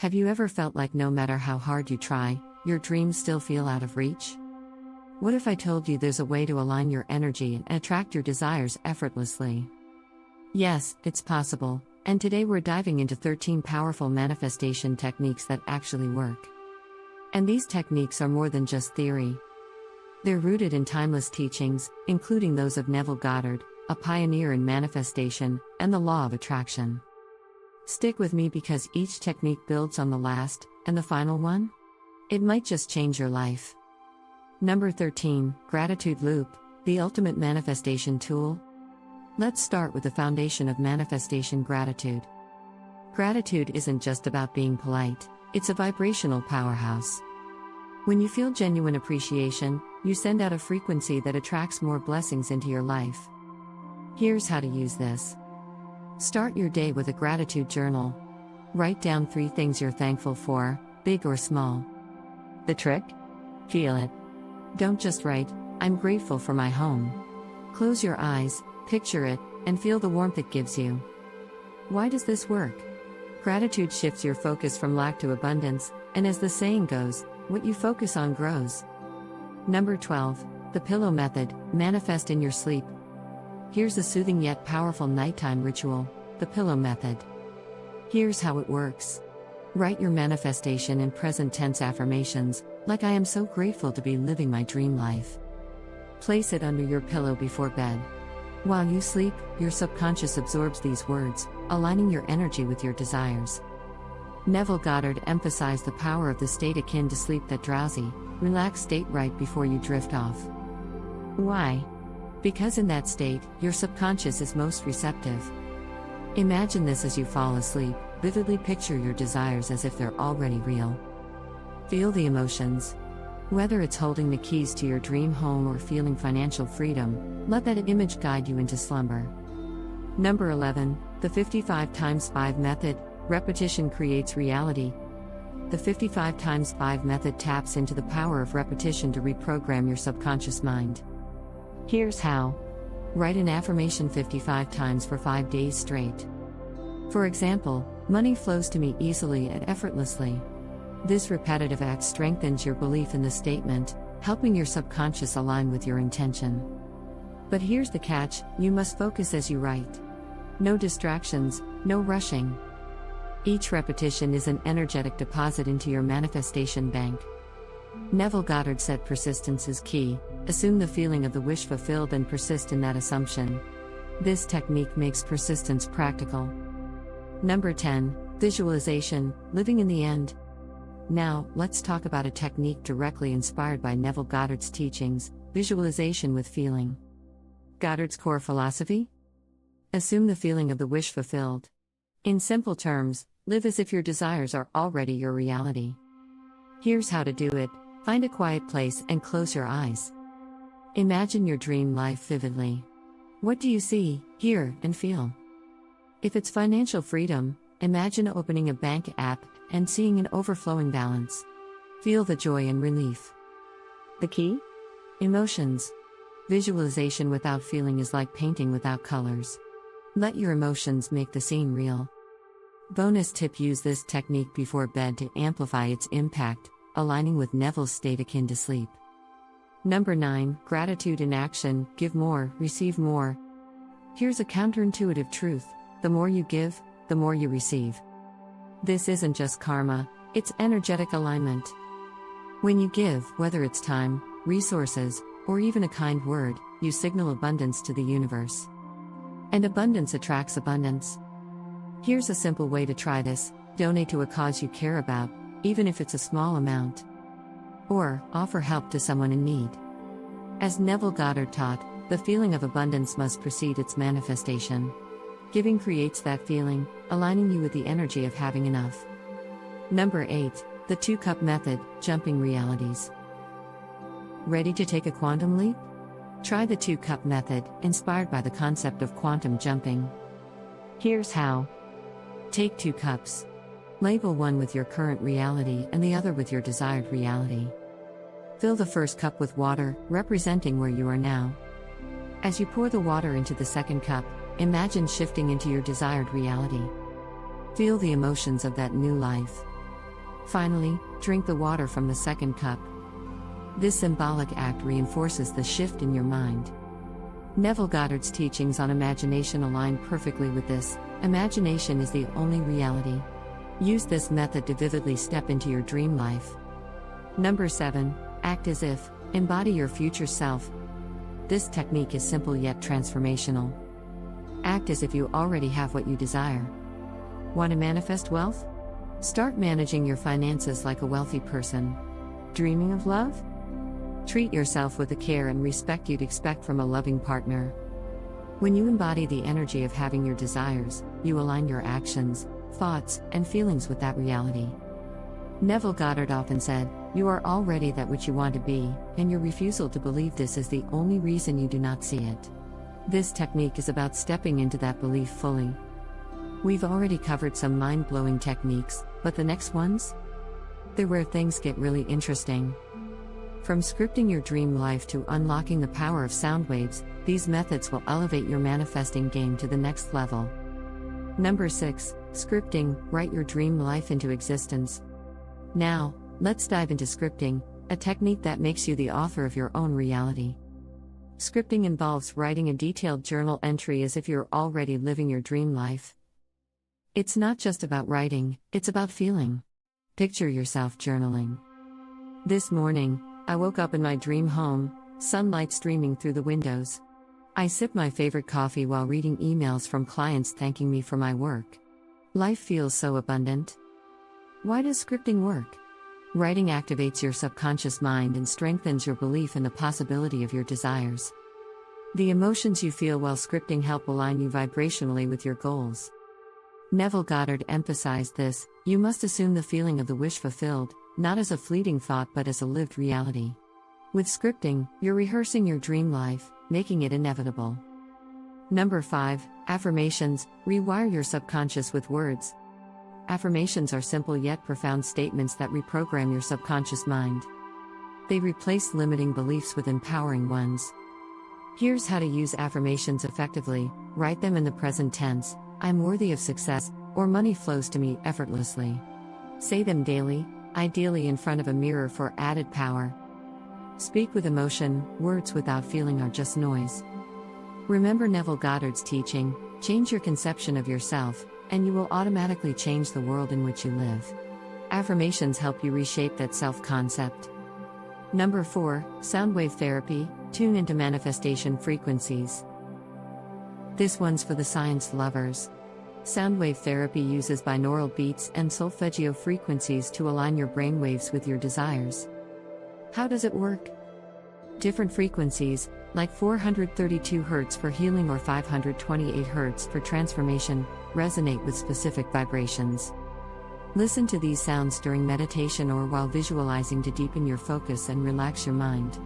Have you ever felt like no matter how hard you try, your dreams still feel out of reach? What if I told you there's a way to align your energy and attract your desires effortlessly? Yes, it's possible, and today we're diving into 13 powerful manifestation techniques that actually work. And these techniques are more than just theory. They're rooted in timeless teachings, including those of Neville Goddard, a pioneer in manifestation and the law of attraction. Stick with me because each technique builds on the last, and the final one? It might just change your life. Number 13, Gratitude Loop, the ultimate manifestation tool. Let's start with the foundation of manifestation: gratitude. Gratitude isn't just about being polite, it's a vibrational powerhouse. When you feel genuine appreciation, you send out a frequency that attracts more blessings into your life. Here's how to use this. Start your day with a gratitude journal. Write down 3 things you're thankful for, big or small. The trick? Feel it. Don't just write, "I'm grateful for my home." Close your eyes, picture it, and feel the warmth it gives you. Why does this work? Gratitude shifts your focus from lack to abundance, and as the saying goes, what you focus on grows. Number 12, the pillow method, manifest in your sleep. Here's a soothing yet powerful nighttime ritual, the pillow method. Here's how it works. Write your manifestation in present tense affirmations, like "I am so grateful to be living my dream life." Place it under your pillow before bed. While you sleep, your subconscious absorbs these words, aligning your energy with your desires. Neville Goddard emphasized the power of the state akin to sleep, that drowsy, relaxed state right before you drift off. Why? Because in that state, your subconscious is most receptive. Imagine this as you fall asleep, vividly picture your desires as if they're already real. Feel the emotions. Whether it's holding the keys to your dream home or feeling financial freedom, let that image guide you into slumber. Number 11, the 55 times 5 method, repetition creates reality. The 55 times 5 method taps into the power of repetition to reprogram your subconscious mind. Here's how. Write an affirmation 55 times for 5 days straight. For example, money flows to me easily and effortlessly. This repetitive act strengthens your belief in the statement, helping your subconscious align with your intention. But here's the catch, you must focus as you write. No distractions, no rushing. Each repetition is an energetic deposit into your manifestation bank. Neville Goddard said persistence is key. Assume the feeling of the wish fulfilled and persist in that assumption. This technique makes persistence practical. Number 10, visualization, living in the end. Now, let's talk about a technique directly inspired by Neville Goddard's teachings, visualization with feeling. Goddard's core philosophy? Assume the feeling of the wish fulfilled. In simple terms, live as if your desires are already your reality. Here's how to do it. Find a quiet place and close your eyes. Imagine your dream life vividly. What do you see, hear, and feel? If it's financial freedom, imagine opening a bank app and seeing an overflowing balance. Feel the joy and relief. The key? Emotions. Visualization without feeling is like painting without colors. Let your emotions make the scene real. Bonus tip: use this technique before bed to amplify its impact, aligning with Neville's state akin to sleep. Number 9, gratitude in action, give more, receive more. Here's a counterintuitive truth: the more you give, the more you receive. This isn't just karma, it's energetic alignment. When you give, whether it's time, resources, or even a kind word, you signal abundance to the universe. And abundance attracts abundance. Here's a simple way to try this: donate to a cause you care about, even if it's a small amount. Or, offer help to someone in need. As Neville Goddard taught, the feeling of abundance must precede its manifestation. Giving creates that feeling, aligning you with the energy of having enough. Number 8, the 2-cup method, jumping realities. Ready to take a quantum leap? Try the 2-cup method, inspired by the concept of quantum jumping. Here's how. Take 2 cups. Label one with your current reality and the other with your desired reality. Fill the first cup with water, representing where you are now. As you pour the water into the second cup, imagine shifting into your desired reality. Feel the emotions of that new life. Finally, drink the water from the second cup. This symbolic act reinforces the shift in your mind. Neville Goddard's teachings on imagination align perfectly with this. Imagination is the only reality. Use this method to vividly step into your dream life. Number 7. Act as if. Embody your future self. This technique is simple yet transformational. Act as if you already have what you desire. Want to manifest wealth? Start managing your finances like a wealthy person. Dreaming of love? Treat yourself with the care and respect you'd expect from a loving partner. When you embody the energy of having your desires, you align your actions, thoughts, and feelings with that reality. Neville Goddard often said, "You are already that which you want to be, and your refusal to believe this is the only reason you do not see it." This technique is about stepping into that belief fully. We've already covered some mind-blowing techniques, but the next ones? They're where things get really interesting. From scripting your dream life to unlocking the power of sound waves, these methods will elevate your manifesting game to the next level. Number 6. Scripting. Write your dream life into existence. Now, let's dive into scripting, a technique that makes you the author of your own reality. Scripting involves writing a detailed journal entry as if you're already living your dream life. It's not just about writing, it's about feeling. Picture yourself journaling. This morning, I woke up in my dream home, sunlight streaming through the windows. I sip my favorite coffee while reading emails from clients thanking me for my work. Life feels so abundant. Why does scripting work? Writing activates your subconscious mind and strengthens your belief in the possibility of your desires. The emotions you feel while scripting help align you vibrationally with your goals. Neville Goddard emphasized this: you must assume the feeling of the wish fulfilled, not as a fleeting thought but as a lived reality. With scripting, you're rehearsing your dream life, making it inevitable. Number 5. Affirmations. Rewire your subconscious with words. Affirmations are simple yet profound statements that reprogram your subconscious mind. They replace limiting beliefs with empowering ones. Here's how to use affirmations effectively. Write them in the present tense: I'm worthy of success, or money flows to me effortlessly. Say them daily, ideally in front of a mirror for added power. Speak with emotion. Words without feeling are just noise. Remember Neville Goddard's teaching: change your conception of yourself, and you will automatically change the world in which you live. Affirmations help you reshape that self-concept. Number 4. Soundwave Therapy. Tune into manifestation frequencies. This one's for the science lovers. Soundwave therapy uses binaural beats and solfeggio frequencies to align your brainwaves with your desires. How does it work? Different frequencies, like 432 Hz for healing or 528 Hz for transformation, resonate with specific vibrations. Listen to these sounds during meditation or while visualizing to deepen your focus and relax your mind.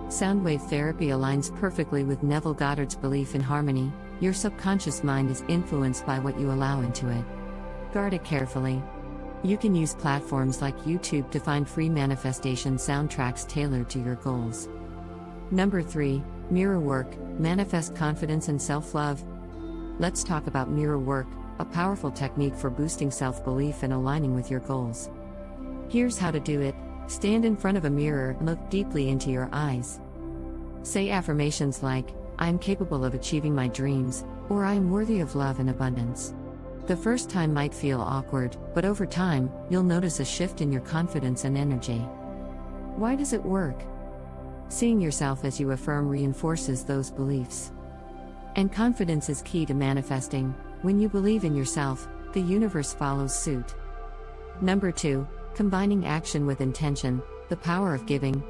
Soundwave therapy aligns perfectly with Neville Goddard's belief in harmony. Your subconscious mind is influenced by what you allow into it. Guard it carefully. You can use platforms like YouTube to find free manifestation soundtracks tailored to your goals. Number 3. Mirror work. Manifest confidence and self-love. Let's talk about mirror work, a powerful technique for boosting self-belief and aligning with your goals. Here's how to do it. Stand in front of a mirror and look deeply into your eyes. Say affirmations like, I am capable of achieving my dreams, or I am worthy of love and abundance. The first time might feel awkward, but over time, you'll notice a shift in your confidence and energy. Why does it work? Seeing yourself as you affirm reinforces those beliefs. And confidence is key to manifesting. When you believe in yourself, the universe follows suit. Number 2. Combining action with intention, the power of giving.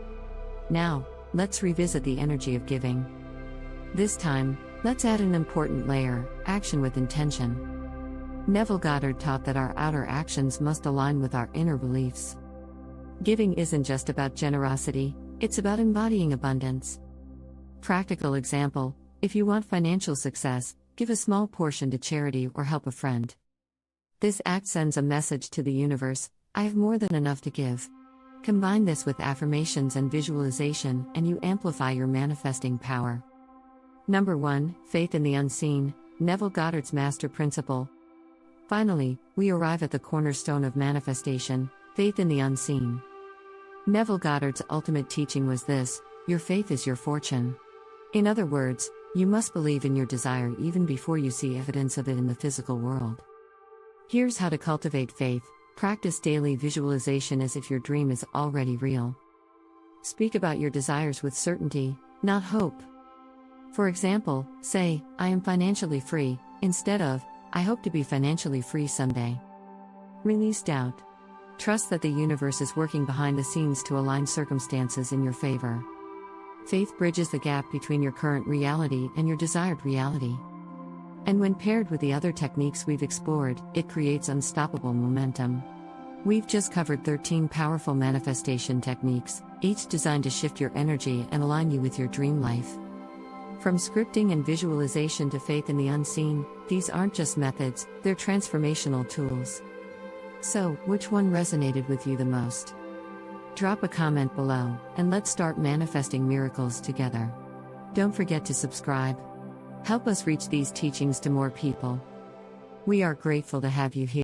Now, let's revisit the energy of giving. This time, let's add an important layer: action with intention. Neville Goddard taught that our outer actions must align with our inner beliefs. Giving isn't just about generosity, it's about embodying abundance. Practical example: if you want financial success, give a small portion to charity or help a friend. This act sends a message to the universe: I have more than enough to give. Combine this with affirmations and visualization, and you amplify your manifesting power. Number 1. Faith in the unseen, Neville Goddard's master principle. Finally, we arrive at the cornerstone of manifestation: Faith in the unseen. Neville Goddard's ultimate teaching was this: your faith is your fortune. In other words, you must believe in your desire even before you see evidence of it in the physical world. Here's how to cultivate faith. Practice daily visualization as if your dream is already real. Speak about your desires with certainty, not hope. For example, say, "I am financially free," instead of, "I hope to be financially free someday." Release doubt. Trust that the universe is working behind the scenes to align circumstances in your favor. Faith bridges the gap between your current reality and your desired reality. And when paired with the other techniques we've explored, it creates unstoppable momentum. We've just covered 13 powerful manifestation techniques, each designed to shift your energy and align you with your dream life. From scripting and visualization to faith in the unseen, these aren't just methods, they're transformational tools. So, which one resonated with you the most? Drop a comment below, and let's start manifesting miracles together. Don't forget to subscribe. Help us reach these teachings to more people. We are grateful to have you here.